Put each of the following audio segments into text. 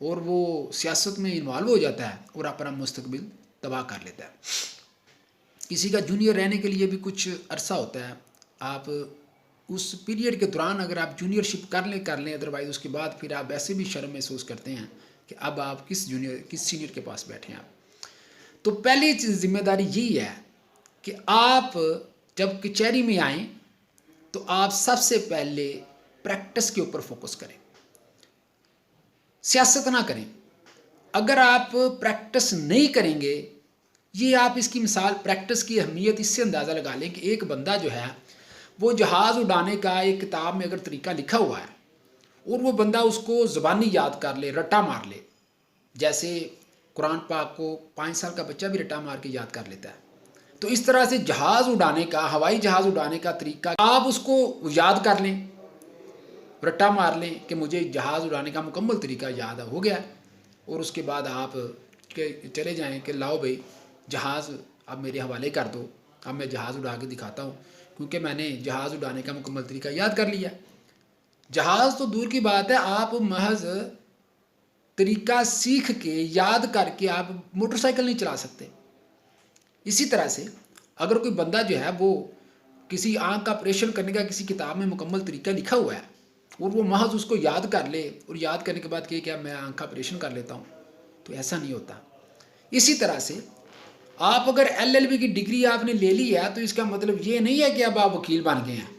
اور وہ سیاست میں انوالو ہو جاتا ہے اور اپنا مستقبل تباہ کر لیتا ہے. کسی کا جونیئر رہنے کے لیے بھی کچھ عرصہ ہوتا ہے. آپ اس پیریڈ کے دوران اگر آپ جونیئر شپ کر لیں ادروائز اس کے بعد پھر آپ ایسے بھی شرم محسوس کرتے ہیں کہ اب آپ کس سینئر کے پاس بیٹھے ہیں. تو پہلی ذمہ داری یہی ہے کہ آپ جب کچہری میں آئیں تو آپ سب سے پہلے پریکٹس کے اوپر فوکس کریں، سیاست نہ کریں. اگر آپ پریکٹس نہیں کریں گے، یہ آپ اس کی مثال پریکٹس کی اہمیت اس سے اندازہ لگا لیں کہ ایک بندہ جو ہے وہ جہاز اڑانے کا ایک کتاب میں اگر طریقہ لکھا ہوا ہے اور وہ بندہ اس کو زبانی یاد کر لے، رٹا مار لے، جیسے قرآن پاک کو 5 سال کا بچہ بھی رٹا مار کے یاد کر لیتا ہے، تو اس طرح سے جہاز اڑانے کا، ہوائی جہاز اڑانے کا طریقہ آپ اس کو یاد کر لیں، رٹا مار لیں کہ مجھے جہاز اڑانے کا مکمل طریقہ یاد ہو گیا، اور اس کے بعد آپ چلے جائیں کہ لاؤ بھائی جہاز اب میرے حوالے کر دو، اب میں جہاز اڑا کے دکھاتا ہوں کیونکہ میں نے جہاز اڑانے کا مکمل طریقہ یاد کر لیا. جہاز تو دور کی بات ہے، آپ محض طریقہ سیکھ کے یاد کر کے آپ موٹر سائیکل نہیں چلا سکتے. اسی طرح سے اگر کوئی بندہ جو ہے وہ کسی آنکھ کا آپریشن کرنے کا کسی کتاب میں مکمل طریقہ لکھا ہوا ہے اور وہ محض اس کو یاد کر لے اور یاد کرنے کے بعد کہ کیا میں آنکھ کا آپریشن کر لیتا ہوں، تو ایسا نہیں ہوتا. اسی طرح سے آپ اگر LLB کی ڈگری آپ نے لے لی ہے تو اس کا مطلب یہ نہیں ہے کہ اب آپ وکیل بن گئے ہیں.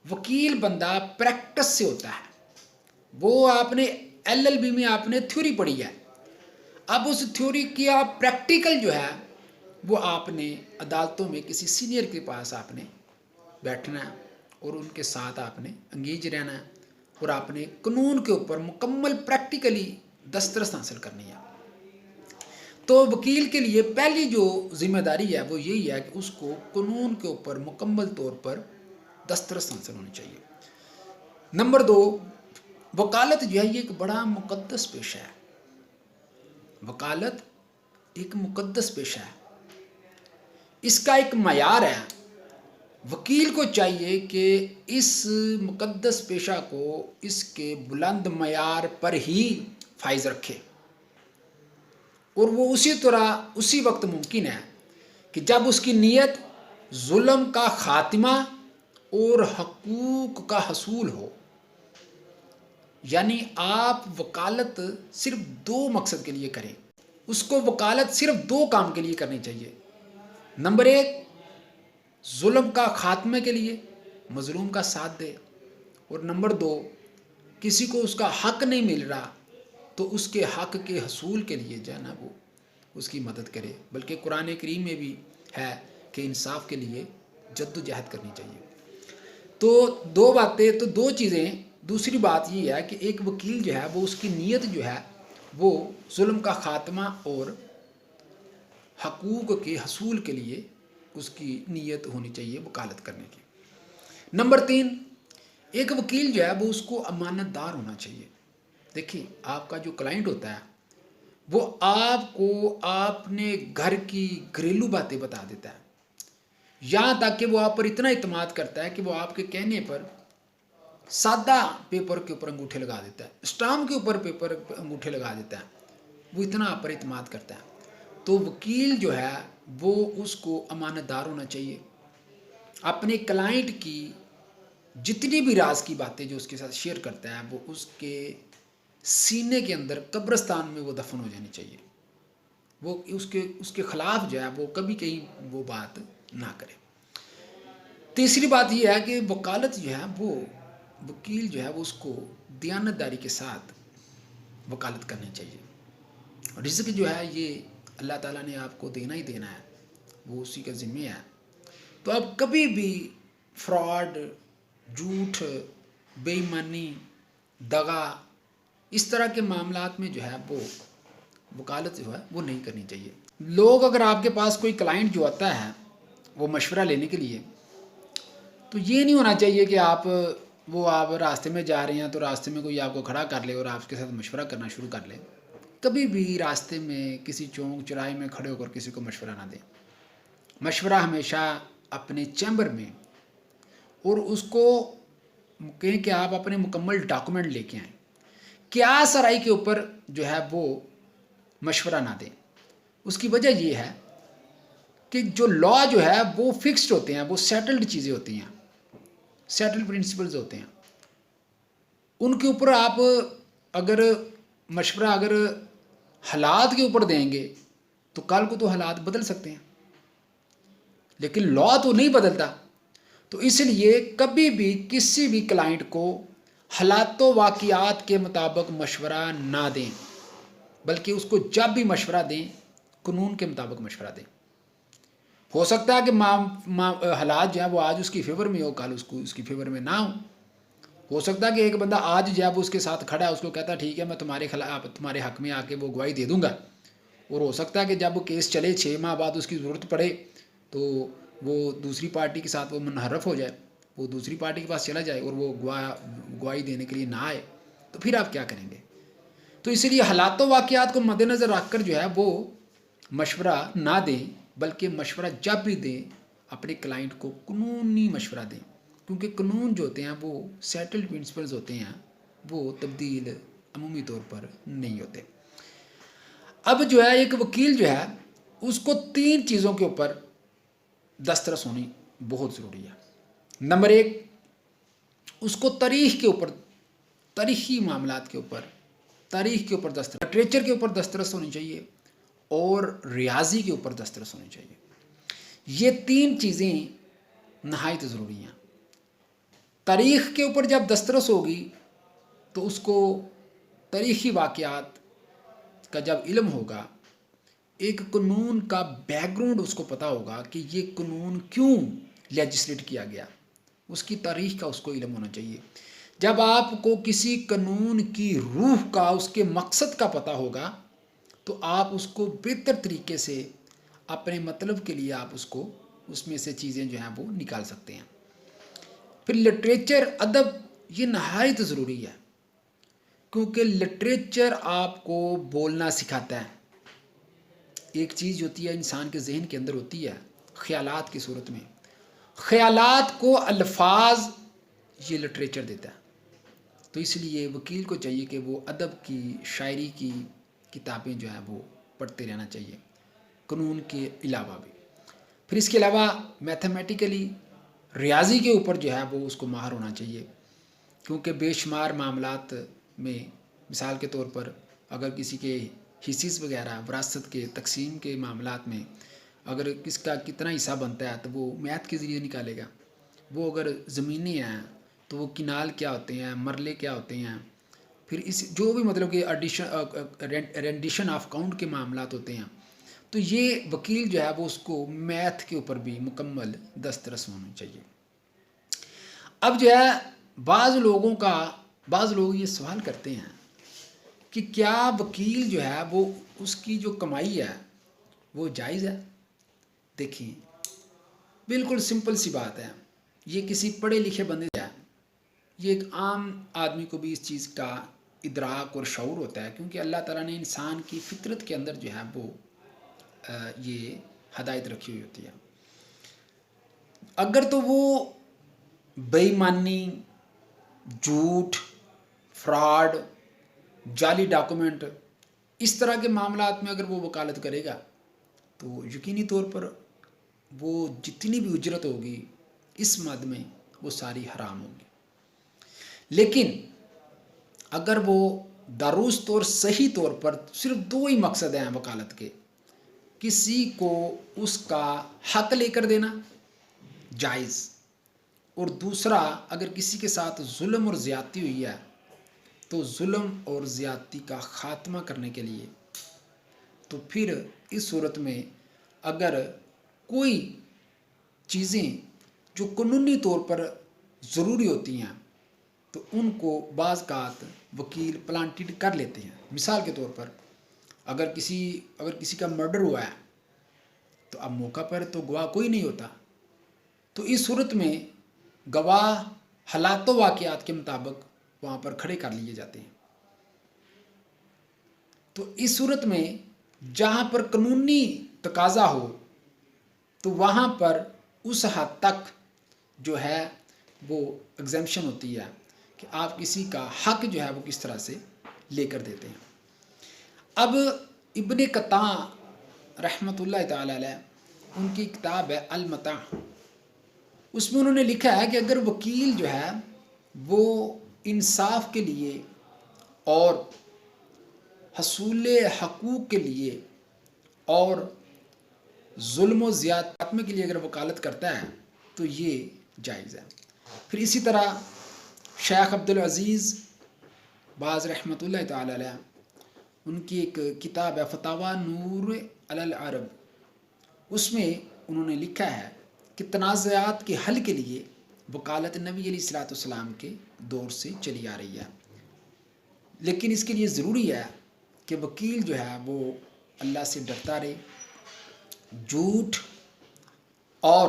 وکیل بندہ پریکٹس سے ہوتا ہے. وہ آپ نے LLB میں آپ نے تھیوری پڑھی ہے، اب اس تھیوری کی آپ پریکٹیکل جو ہے وہ آپ نے عدالتوں میں کسی سینئر کے پاس آپ نے بیٹھنا ہے اور ان کے ساتھ آپ نے انگیج رہنا ہے اور آپ نے قانون کے اوپر مکمل پریکٹیکلی دسترس حاصل کرنی ہے. تو وکیل کے لیے پہلی جو ذمہ داری ہے وہ یہی ہے کہ اس کو قانون کے اوپر مکمل طور پر دسترس حاصل ہونی چاہیے. نمبر 2، وکالت جو ہے یہ ایک بڑا مقدس پیشہ ہے. وکالت ایک مقدس پیشہ ہے، اس کا ایک معیار ہے. وکیل کو چاہیے کہ اس مقدس پیشہ کو اس کے بلند معیار پر ہی فائز رکھے، اور وہ اسی وقت ممکن ہے کہ جب اس کی نیت ظلم کا خاتمہ اور حقوق کا حصول ہو. یعنی آپ وکالت صرف 2 مقصد کے لیے کریں. اس کو وکالت صرف 2 کام کے لیے کرنی چاہیے. نمبر 1، ظلم کا خاتمے کے لیے مظلوم کا ساتھ دے، اور نمبر 2، کسی کو اس کا حق نہیں مل رہا تو اس کے حق کے حصول کے لیے جو ہے نا وہ اس کی مدد کرے. بلکہ قرآن کریم میں بھی ہے کہ انصاف کے لیے جد و جہد کرنی چاہیے. تو 2 باتیں، تو 2 چیزیں. دوسری بات یہ ہے کہ ایک وکیل جو ہے وہ اس کی نیت جو ہے وہ ظلم کا خاتمہ اور حقوق کے حصول کے لیے اس کی نیت ہونی چاہیے وکالت کرنے کی. نمبر 3، ایک وکیل جو ہے وہ اس کو امانت دار ہونا چاہیے. دیکھیں آپ کا جو کلائنٹ ہوتا ہے وہ آپ کو اپنے گھر کی گھریلو باتیں بتا دیتا ہے، یہاں تک کہ وہ آپ پر اتنا اعتماد کرتا ہے کہ وہ آپ کے کہنے پر سادہ پیپر کے اوپر انگوٹھے لگا دیتا ہے، اسٹامپ کے اوپر پیپر انگوٹھے لگا دیتا ہے. وہ اتنا آپ پر اعتماد کرتا ہے. تو وکیل جو ہے وہ اس کو امانت دار ہونا چاہیے. اپنے کلائنٹ کی جتنی بھی راز کی باتیں جو اس کے ساتھ شیئر کرتا ہے وہ اس کے سینے کے اندر قبرستان میں وہ دفن ہو جانی چاہیے. وہ اس کے خلاف جو ہے وہ کبھی کہیں وہ بات نہ کرے. تیسری بات یہ ہے کہ وکالت جو ہے وہ وکیل جو ہے وہ اس کو دیانت داری کے ساتھ وکالت کرنی چاہیے. رزق جو ہے یہ اللہ تعالیٰ نے آپ کو دینا ہی دینا ہے، وہ اسی کا ذمہ ہے. تو اب کبھی بھی فراڈ، جھوٹ، بے ایمانی، دغا، اس طرح کے معاملات میں جو ہے وہ وکالت جو ہے وہ نہیں کرنی چاہیے. لوگ اگر آپ کے پاس کوئی کلائنٹ جو آتا ہے وہ مشورہ لینے کے لیے، تو یہ نہیں ہونا چاہیے کہ آپ راستے میں جا رہے ہیں تو راستے میں کوئی آپ کو کھڑا کر لے اور آپ کے ساتھ مشورہ کرنا شروع کر لے. کبھی بھی راستے میں کسی چوک چوراہے میں کھڑے ہو کر کسی کو مشورہ نہ دیں. مشورہ ہمیشہ اپنے چیمبر میں، اور اس کو کہیں کہ آپ اپنے مکمل ڈاکومنٹ لے کے آئیں قیاس رائے کے اوپر جو ہے وہ مشورہ نہ دیں. اس کی وجہ یہ ہے کہ جو لا جو ہے وہ فکسڈ ہوتے ہیں، وہ سیٹلڈ چیزیں ہوتی ہیں، سیٹلڈ پرنسپلز ہوتے ہیں. ان کے اوپر آپ اگر مشورہ اگر حالات کے اوپر دیں گے تو کل کو تو حالات بدل سکتے ہیں، لیکن لا تو نہیں بدلتا. تو اس لیے کبھی بھی کسی بھی کلائنٹ کو حالات و واقعات کے مطابق مشورہ نہ دیں، بلکہ اس کو جب بھی مشورہ دیں قانون کے مطابق مشورہ دیں. ہو سکتا ہے کہ حالات جو ہیں وہ آج اس کی فیور میں ہو، کل اس کی فیور میں نہ ہو سکتا ہے کہ ایک بندہ آج جو ہے وہ اس کے ساتھ کھڑا ہے، اس کو کہتا ہے ٹھیک ہے میں تمہارے حق میں آ کے وہ گواہی دے دوں گا، اور ہو سکتا ہے کہ جب وہ کیس چلے 6 ماہ بعد اس کی ضرورت پڑے تو وہ دوسری پارٹی کے ساتھ وہ منحرف ہو جائے، وہ دوسری پارٹی کے پاس چلا جائے اور وہ گواہی دینے کے لیے نہ آئے، تو پھر آپ کیا کریں گے؟ تو اس لیے حالات و واقعات کو مد نظر رکھ کر جو ہے وہ مشورہ نہ دیں، بلکہ مشورہ جب بھی دیں اپنے کلائنٹ کو قانونی مشورہ دیں، کیونکہ قانون جو ہوتے ہیں وہ سیٹلڈ پرنسپلز ہوتے ہیں، وہ تبدیل عمومی طور پر نہیں ہوتے. اب جو ہے ایک وکیل جو ہے اس کو 3 چیزوں کے اوپر دسترس ہونی بہت ضروری ہے. نمبر 1، اس کو تاریخ کے اوپر، تاریخی معاملات کے اوپر، تاریخ کے اوپر دسترس، لٹریچر کے اوپر دسترس ہونی چاہیے اور ریاضی کے اوپر دسترس ہونی چاہیے. یہ 3 چیزیں نہایت ضروری ہیں. تاریخ کے اوپر جب دسترس ہوگی تو اس کو تاریخی واقعات کا جب علم ہوگا، ایک قانون کا بیک گراؤنڈ اس کو پتہ ہوگا کہ یہ قانون کیوں لیجسلیٹ کیا گیا، اس کی تاریخ کا اس کو علم ہونا چاہیے. جب آپ کو کسی قانون کی روح کا، اس کے مقصد کا پتہ ہوگا تو آپ اس کو بہتر طریقے سے اپنے مطلب کے لیے آپ اس میں سے چیزیں جو ہیں وہ نکال سکتے ہیں. پھر لٹریچر، ادب، یہ نہایت ضروری ہے، کیونکہ لٹریچر آپ کو بولنا سکھاتا ہے. ایک چیز ہوتی ہے انسان کے ذہن کے اندر ہوتی ہے خیالات کی صورت میں، خیالات کو الفاظ یہ لٹریچر دیتا ہے. تو اس لیے وکیل کو چاہیے کہ وہ ادب کی، شاعری کی کتابیں جو ہیں وہ پڑھتے رہنا چاہیے، قانون کے علاوہ بھی. پھر اس کے علاوہ میتھمیٹیکلی، ریاضی کے اوپر جو ہے وہ اس کو ماہر ہونا چاہیے، کیونکہ بے شمار معاملات میں، مثال کے طور پر اگر کسی کے حصص وغیرہ وراثت کے تقسیم کے معاملات میں اگر کس کا کتنا حصہ بنتا ہے تو وہ میتھ کے ذریعے نکالے گا. وہ اگر زمینیں ہیں تو وہ کنال کیا ہوتے ہیں، مرلے کیا ہوتے ہیں، پھر جو بھی مطلب کہ رینڈیشن آف کاؤنٹ کے معاملات ہوتے ہیں. تو یہ وکیل جو ہے وہ اس کو میتھ کے اوپر بھی مکمل دسترس ہونا چاہیے. اب جو ہے بعض لوگ یہ سوال کرتے ہیں کہ کیا وکیل جو ہے وہ اس کی جو کمائی ہے وہ جائز ہے؟ دیکھیں، بالکل سمپل سی بات ہے، یہ کسی پڑھے لکھے بندے ہے، یہ ایک عام آدمی کو بھی اس چیز کا ادراک اور شعور ہوتا ہے، کیونکہ اللہ تعالیٰ نے انسان کی فطرت کے اندر جو ہے وہ یہ ہدایت رکھی ہوئی ہوتی ہے. اگر تو وہ بے ایمانی، جھوٹ، فراڈ، جعلی ڈاکومنٹ، اس طرح کے معاملات میں اگر وہ وکالت کرے گا تو یقینی طور پر وہ جتنی بھی اجرت ہوگی اس مد میں وہ ساری حرام ہوگی. لیکن اگر وہ درست اور صحیح طور پر صرف 2 ہی مقصد ہیں وکالت کے، کسی کو اس کا حق لے کر دینا جائز، اور دوسرا اگر کسی کے ساتھ ظلم اور زیادتی ہوئی ہے تو ظلم اور زیادتی کا خاتمہ کرنے کے لیے، تو پھر اس صورت میں اگر کوئی چیزیں جو قانونی طور پر ضروری ہوتی ہیں تو ان کو بعض اوقات وکیل پلانٹیڈ کر لیتے ہیں. مثال کے طور پر اگر کسی کا مرڈر ہوا ہے تو اب موقع پر تو گواہ کوئی نہیں ہوتا، تو اس صورت میں گواہ حالات و واقعات کے مطابق وہاں پر کھڑے کر لیے جاتے ہیں. تو اس صورت میں جہاں پر قانونی تقاضا ہو تو وہاں پر اس حد تک جو ہے وہ ایگزیمپشن ہوتی ہے کہ آپ کسی کا حق جو ہے وہ کس طرح سے لے کر دیتے ہیں۔ اب ابن قطع رحمۃ اللہ تعالی علیہ، ان کی کتاب ہے المتاع، اس میں انہوں نے لکھا ہے کہ اگر وکیل جو ہے وہ انصاف کے لیے اور حصول حقوق کے لیے اور ظلم و زیادتی کے لیے اگر وکالت کرتا ہے تو یہ جائز ہے۔ پھر اسی طرح شیخ عبدالعزیز باز رحمۃ اللہ تعالی علیہ، ان کی ایک کتاب ہے فتاوی نور علی العرب، اس میں انہوں نے لکھا ہے کہ تنازعات کے حل کے لیے وکالت نبی علیہ الصلوۃ والسلام کے دور سے چلی آ رہی ہے، لیکن اس کے لیے ضروری ہے کہ وکیل جو ہے وہ اللہ سے ڈرتا رہے، جھوٹ اور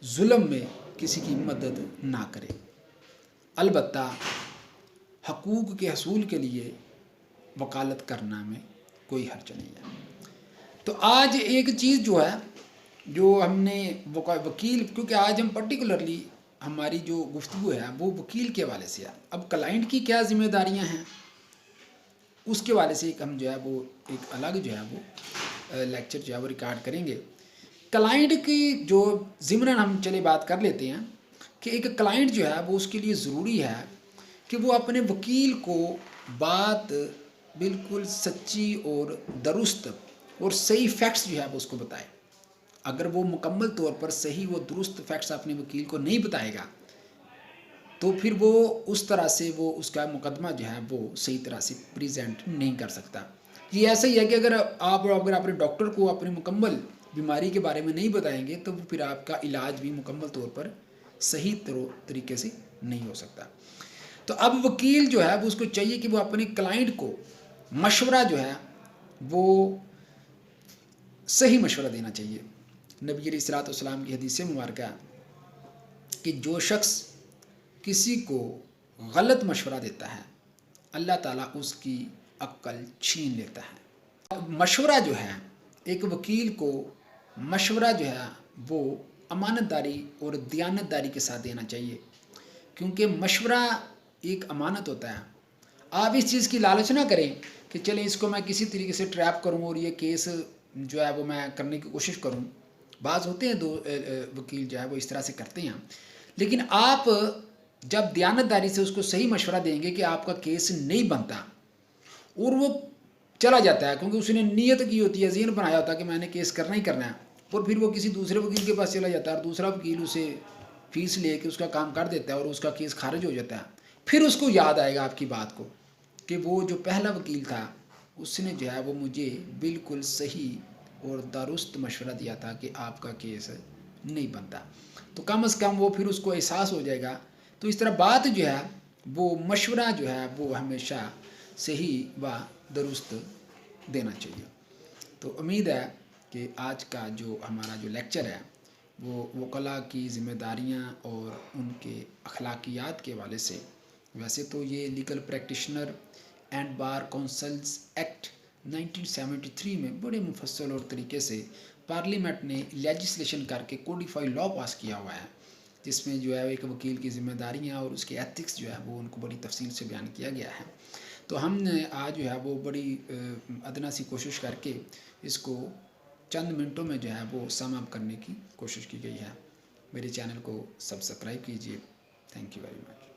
ظلم میں کسی کی مدد نہ کرے۔ البتہ حقوق کے حصول کے لیے وکالت کرنا میں کوئی حرج نہیں ہے۔ تو آج ایک چیز جو ہے جو ہم نے وکیل، کیونکہ آج ہم پرٹیکولرلی ہماری جو گفتگو ہے وہ وکیل کے حوالے سے ہے، اب کلائنٹ کی کیا ذمہ داریاں ہیں اس کے حوالے سے ایک ہم جو ہے وہ ایک الگ جو ہے وہ لیکچر جو ہے وہ ریکارڈ کریں گے۔ کلائنٹ کی جو ضمناً ہم چلے بات کر لیتے ہیں کہ ایک کلائنٹ جو ہے وہ اس کے لیے ضروری ہے کہ وہ اپنے وکیل کو بات بالکل سچی اور درست اور صحیح فیکٹس جو ہے وہ اس کو بتائے۔ اگر وہ مکمل طور پر صحیح و درست فیکٹس اپنے وکیل کو نہیں بتائے گا تو پھر وہ اس طرح سے وہ اس کا مقدمہ جو ہے وہ صحیح طرح سے پریزنٹ نہیں کر سکتا۔ یہ ایسا ہی ہے کہ اگر آپ اپنے ڈاکٹر کو اپنی مکمل بیماری کے بارے میں نہیں بتائیں گے تو پھر آپ کا علاج بھی مکمل طور پر صحیح طریقے سے نہیں ہو سکتا۔ تو اب وکیل جو ہے وہ اس کو چاہیے کہ وہ اپنے کلائنٹ کو مشورہ جو ہے وہ صحیح مشورہ دینا چاہیے۔ نبی علیہ الصلوۃ والسلام کی حدیث مبارکہ کہ جو شخص کسی کو غلط مشورہ دیتا ہے اللہ تعالیٰ اس کی عقل چھین لیتا ہے۔ مشورہ جو ہے ایک وکیل کو مشورہ جو ہے وہ امانت داری اور دیانت داری کے ساتھ دینا چاہیے، کیونکہ مشورہ ایک امانت ہوتا ہے۔ آپ اس چیز کی لالچ نہ کریں کہ چلیں اس کو میں کسی طریقے سے ٹریپ کروں اور یہ کیس جو ہے وہ میں کرنے کی کوشش کروں۔ بعض ہوتے ہیں دو وکیل جو ہے وہ اس طرح سے کرتے ہیں، لیکن آپ جب دیانت داری سے اس کو صحیح مشورہ دیں گے کہ آپ کا کیس نہیں بنتا اور وہ چلا جاتا ہے کیونکہ اس نے نیت کی ہوتی ہے، ذہن بنایا ہوتا ہے کہ میں نے کیس کرنا ہی کرنا ہے، اور پھر وہ کسی دوسرے وکیل کے پاس چلا جاتا ہے اور دوسرا وکیل اسے فیس لے کے اس کا کام کر دیتا ہے اور اس کا کیس خارج ہو جاتا ہے، پھر اس کو یاد آئے گا آپ کی بات کو کہ وہ جو پہلا وکیل تھا اس نے جو ہے وہ مجھے بالکل صحیح اور درست مشورہ دیا تھا کہ آپ کا کیس نہیں بنتا، تو کم از کم وہ پھر اس کو احساس ہو جائے گا۔ تو اس طرح بات جو ہے وہ مشورہ جو ہے وہ ہمیشہ صحیح و درست دینا چاہیے۔ تو امید ہے کہ آج کا جو ہمارا جو لیکچر ہے وہ وکلاء کی ذمہ داریاں اور ان کے اخلاقیات کے حوالے سے، ویسے تو یہ legal practitioner and bar councils act 1973 میں بڑے مفصل اور طریقے سے پارلیمنٹ نے لیجسلیشن کر کے کوڈیفائی لا پاس کیا ہوا ہے، جس میں جو ہے ایک وکیل کی ذمہ داریاں اور اس کے ایتھکس جو ہے وہ ان کو بڑی تفصیل سے بیان کیا گیا ہے۔ تو ہم نے آج جو ہے وہ بڑی ادنا سی کوشش کر کے اس کو چند منٹوں میں جو ہے وہ سم اپ کرنے کی کوشش کی گئی ہے۔ میرے چینل کو سبسکرائب کیجیے۔ Thank you very much.